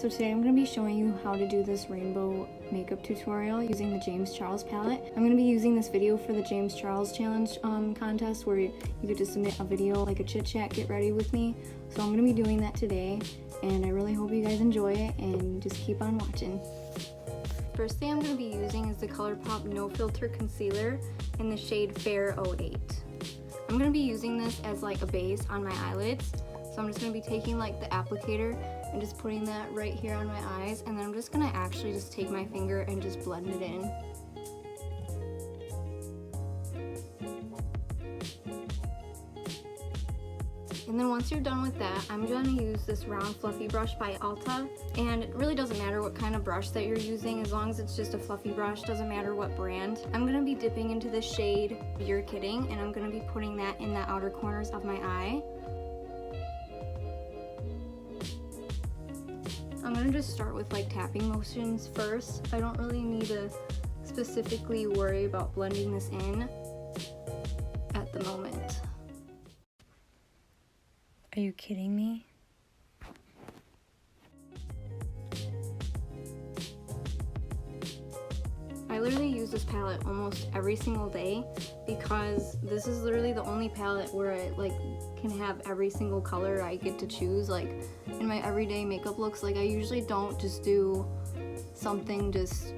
So today I'm going to be showing you how to do this rainbow makeup tutorial using the James Charles palette. I'm going to be using this video for the James Charles challenge contest where you get to submit a video like a chit chat get ready with me. So I'm going to be doing that today and I really hope you guys enjoy it and just keep on watching. First thing I'm going to be using is the ColourPop No Filter Concealer in the shade Fair 08. I'm going to be using this as like a base on my eyelids. So I'm just going to be taking like the applicator and just putting that right here on my eyes, and then I'm just going to actually just take my finger and just blend it in. And then once you're done with that, I'm going to use this round fluffy brush by Ulta, and it really doesn't matter what kind of brush that you're using as long as it's just a fluffy brush, doesn't matter what brand. I'm going to be dipping into the shade You're Kidding, and I'm going to be putting that in the outer corners of my eye. I'm going to just start with like tapping motions first. I don't really need to specifically worry about blending this in at the moment. Are you kidding me? I literally use this palette almost every single day because this is literally the only palette where I like can have every single color I get to choose. Like in my everyday makeup looks, like I usually don't just do something just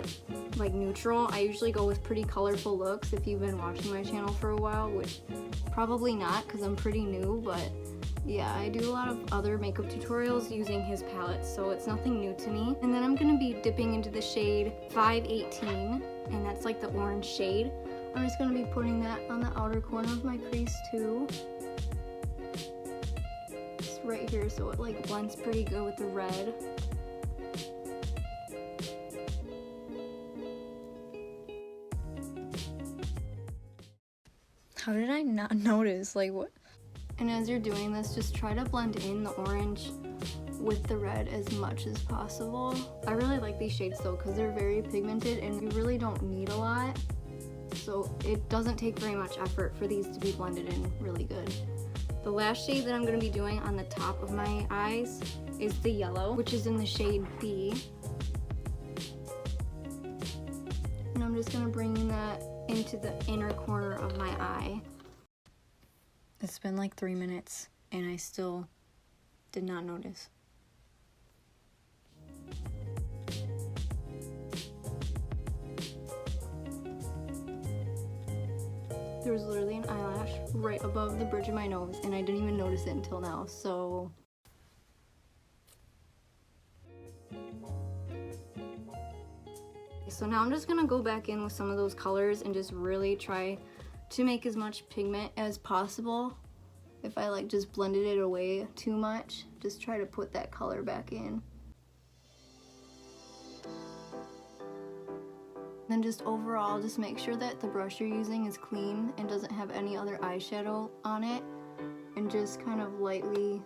like neutral. I usually go with pretty colorful looks if you've been watching my channel for a while, which probably not because I'm pretty new, but yeah, I do a lot of other makeup tutorials using his palette, so it's nothing new to me. And then I'm going to be dipping into the shade 518, and that's like the orange shade. I'm just going to be putting that on the outer corner of my crease too. Just right here so it like blends pretty good with the red. How did I not notice? Like what? And as you're doing this, just try to blend in the orange with the red as much as possible. I really like these shades though because they're very pigmented and you really don't need a lot. So it doesn't take very much effort for these to be blended in really good. The last shade that I'm going to be doing on the top of my eyes is the yellow, which is in the shade B. And I'm just going to bring that into the inner corner of my eye. It's been like 3 minutes and I still did not notice. There was literally an eyelash right above the bridge of my nose and I didn't even notice it until now, so. So now I'm just gonna go back in with some of those colors and just really try to make as much pigment as possible. If I like just blended it away too much, just try to put that color back in. Then just overall, just make sure that the brush you're using is clean and doesn't have any other eyeshadow on it, and just kind of lightly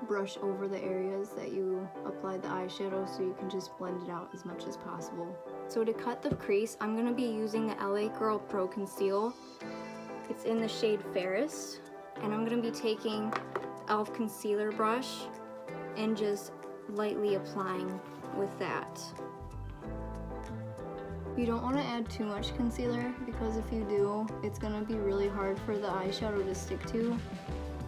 brush over the areas that you applied the eyeshadow so you can just blend it out as much as possible. So to cut the crease, I'm going to be using the LA Girl Pro Conceal. It's in the shade Fairest, and I'm going to be taking the e.l.f. concealer brush and just lightly applying with that. You don't want to add too much concealer because if you do, it's going to be really hard for the eyeshadow to stick to,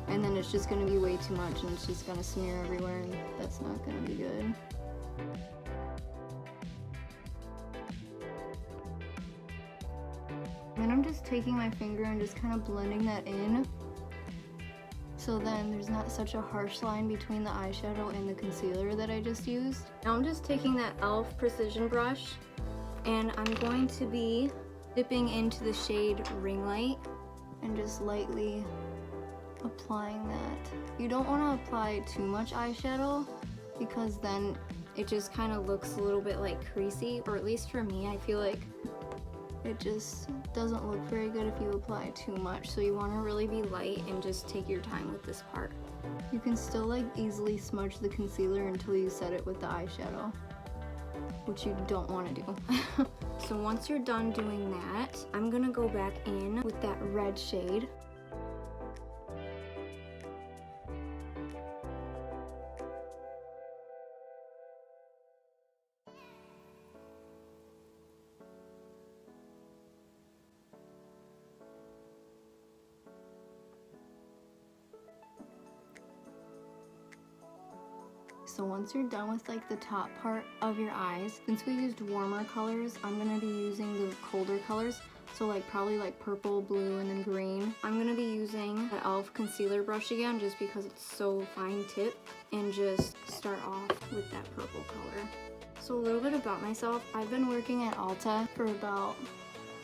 and then it's just going to be way too much and it's just going to smear everywhere and that's not going to be good. Then I'm just taking my finger and just kind of blending that in, so then there's not such a harsh line between the eyeshadow and the concealer that I just used. Now I'm just taking that e.l.f. Precision brush and I'm going to be dipping into the shade Ring Light and just lightly applying that. You don't want to apply too much eyeshadow because then it just kind of looks a little bit like creasy, or at least for me, I feel like it just doesn't look very good if you apply too much. So you want to really be light and just take your time with this part. You can still like easily smudge the concealer until you set it with the eyeshadow, which you don't want to do. So once you're done doing that, I'm gonna go back in with that red shade. So once you're done with like the top part of your eyes, since we used warmer colors, I'm gonna be using the colder colors. So like probably like purple, blue, and then green. I'm gonna be using the e.l.f. concealer brush again just because it's so fine tip, and just start off with that purple color. So a little bit about myself. I've been working at Ulta for about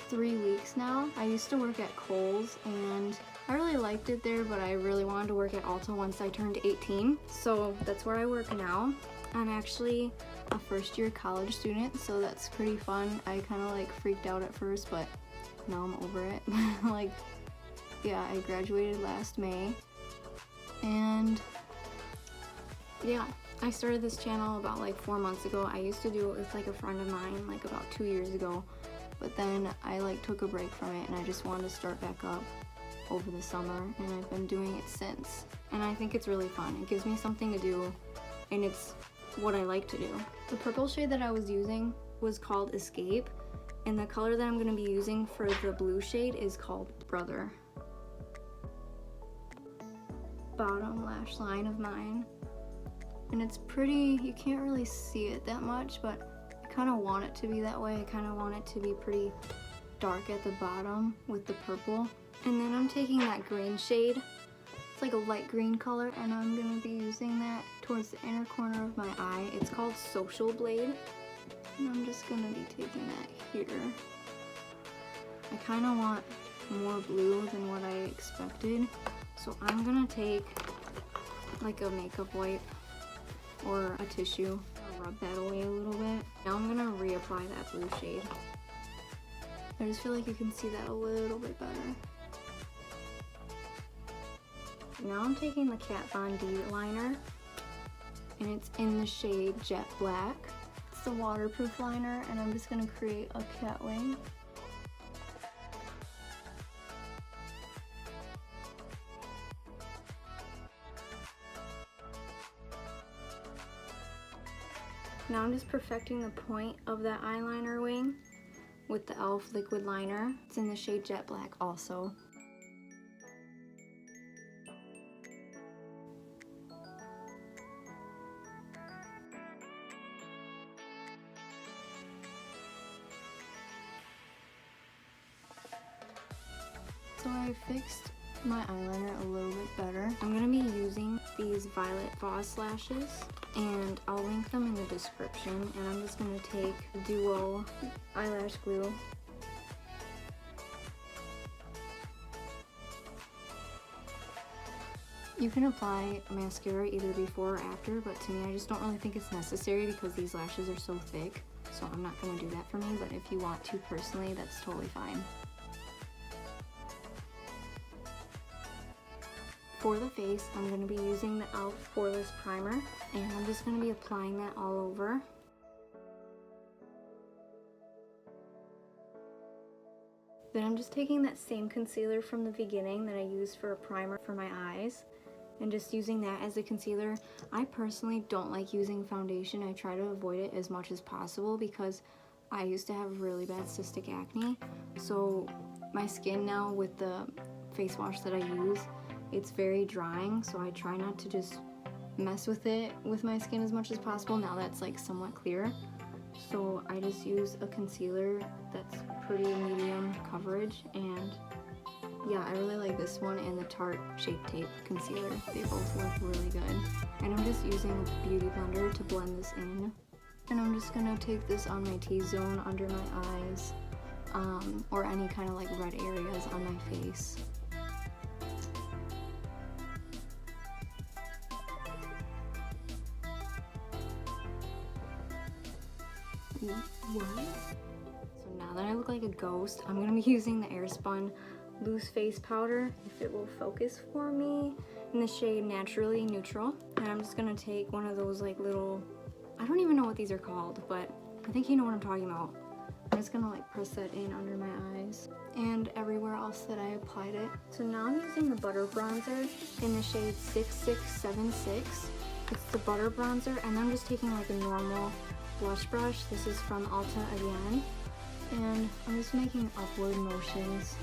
3 weeks now. I used to work at Kohl's and I really liked it there, but I really wanted to work at Ulta once I turned 18. So that's where I work now. I'm actually a first-year college student, so that's pretty fun. I kind of like freaked out at first, but now I'm over it. Like, yeah, I graduated last May, and yeah, I started this channel about like 4 months ago. I used to do it with like a friend of mine like about 2 years ago, but then I like took a break from it and I just wanted to start back up over the summer, and I've been doing it since. And I think it's really fun. It gives me something to do, and it's what I like to do. The purple shade that I was using was called Escape, and the color that I'm going to be using for the blue shade is called Brother. Bottom lash line of mine. And it's pretty, you can't really see it that much, but I kind of want it to be that way. I kind of want it to be pretty dark at the bottom with the purple. And then I'm taking that green shade. It's like a light green color, and I'm going to be using that towards the inner corner of my eye. It's called Social Blade. And I'm just going to be taking that here. I kind of want more blue than what I expected. So I'm going to take like a makeup wipe or a tissue. I'll rub that away a little bit. Now I'm going to reapply that blue shade. I just feel like you can see that a little bit better. Now I'm taking the Kat Von D liner, and it's in the shade Jet Black. It's the waterproof liner, and I'm just going to create a cat wing. Now I'm just perfecting the point of that eyeliner wing with the e.l.f. liquid liner. It's in the shade Jet Black also. So I fixed my eyeliner a little bit better. I'm going to be using these Violet Voss lashes, and I'll link them in the description. And I'm just going to take Duo eyelash glue. You can apply mascara either before or after, but to me I just don't really think it's necessary because these lashes are so thick. So I'm not going to do that for me, but if you want to personally, that's totally fine. For the face, I'm going to be using the e.l.f. Poreless Primer, and I'm just going to be applying that all over. Then I'm just taking that same concealer from the beginning that I used for a primer for my eyes, and just using that as a concealer. I personally don't like using foundation. I try to avoid it as much as possible because I used to have really bad cystic acne. So my skin now, with the face wash that I use, it's very drying, so I try not to just mess with it with my skin as much as possible now that's like somewhat clear. So I just use a concealer that's pretty medium coverage, and yeah, I really like this one and the Tarte Shape Tape concealer. They both look really good. And I'm just using a beauty blender to blend this in. And I'm just gonna take this on my T-zone under my eyes, or any kind of like red areas on my face. What? So now that I look like a ghost, I'm gonna be using the Airspun Loose Face Powder, if it will focus for me, in the shade Naturally Neutral. And I'm just gonna take one of those like little, I don't even know what these are called, but I think you know what I'm talking about. I'm just gonna like press that in under my eyes and everywhere else that I applied it. So now I'm using the Butter Bronzer in the shade 6676. It's the Butter Bronzer, and I'm just taking like a normal blush brush. This is from Ulta again, and I'm just making upward motions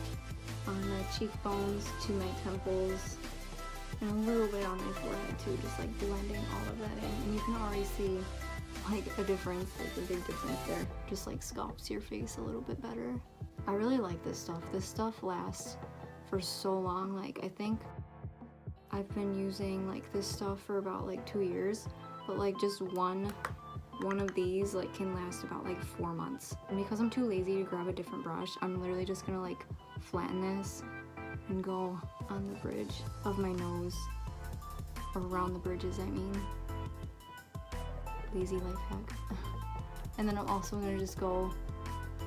on my cheekbones to my temples And a little bit on my forehead too, just like blending all of that in. And you can already see like a difference, like a big difference there. Just like sculpts your face a little bit better. I really like this stuff. This stuff lasts for so long. Like I think I've been using like this stuff for about like 2 years, but like just one of these like can last about like 4 months. And because I'm too lazy to grab a different brush, I'm literally just gonna like flatten this and go on the bridge of my nose, or around the bridges, I mean. Lazy life hack. And then I'm also gonna just go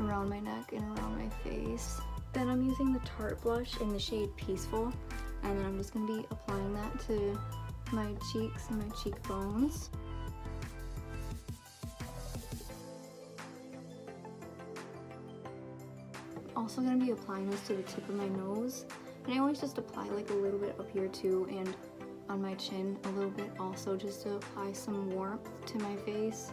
around my neck and around my face. Then I'm using the Tarte blush in the shade Peaceful, and then I'm just gonna be applying that to my cheeks and my cheekbones. Also gonna be applying this to the tip of my nose, and I always just apply like a little bit up here too, and on my chin a little bit also, just to apply some warmth to my face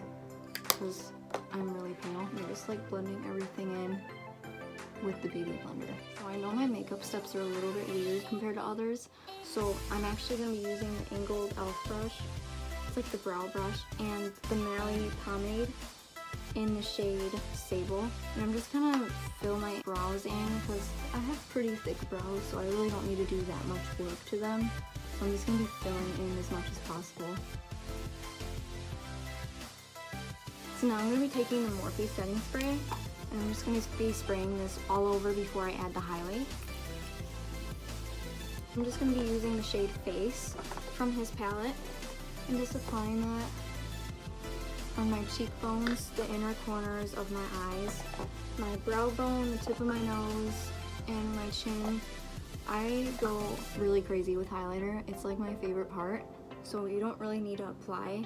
because I'm really pale. I'm just like blending everything in with the Beauty Blender. So I know my makeup steps are a little bit weird compared to others, so I'm actually gonna be using the angled e.l.f. brush. It's like the brow brush, and the Mally pomade in the shade Sable. And I'm just gonna fill my brows in because I have pretty thick brows, so I really don't need to do that much work to them. So I'm just gonna be filling in as much as possible. So now I'm gonna be taking the Morphe setting spray, and I'm just gonna be spraying this all over before I add the highlight. I'm just gonna be using the shade Face from his palette and just applying that on my cheekbones, the inner corners of my eyes, my brow bone, the tip of my nose, and my chin. I go really crazy with highlighter. It's like my favorite part. So you don't really need to apply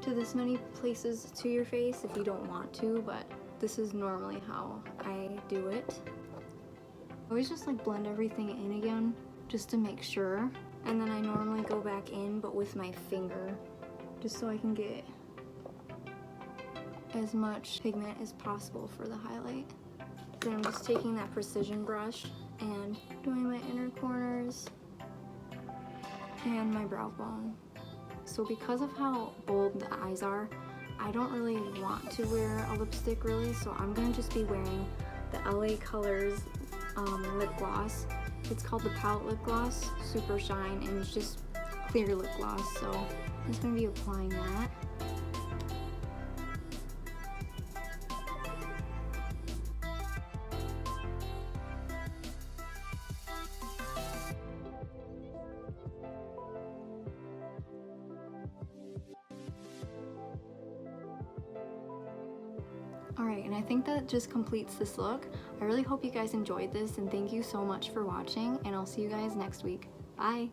to this many places to your face if you don't want to, but this is normally how I do it. I always just like blend everything in again just to make sure. And then I normally go back in, but with my finger, just so I can get as much pigment as possible for the highlight. Then I'm just taking that precision brush and doing my inner corners and my brow bone. So because of how bold the eyes are, I don't really want to wear a lipstick really, so I'm gonna just be wearing the LA Colors lip gloss. It's called the Palette Lip Gloss, Super Shine, and it's just clear lip gloss, so I'm just gonna be applying that. Alright, and I think that just completes this look. I really hope you guys enjoyed this, and thank you so much for watching, and I'll see you guys next week. Bye!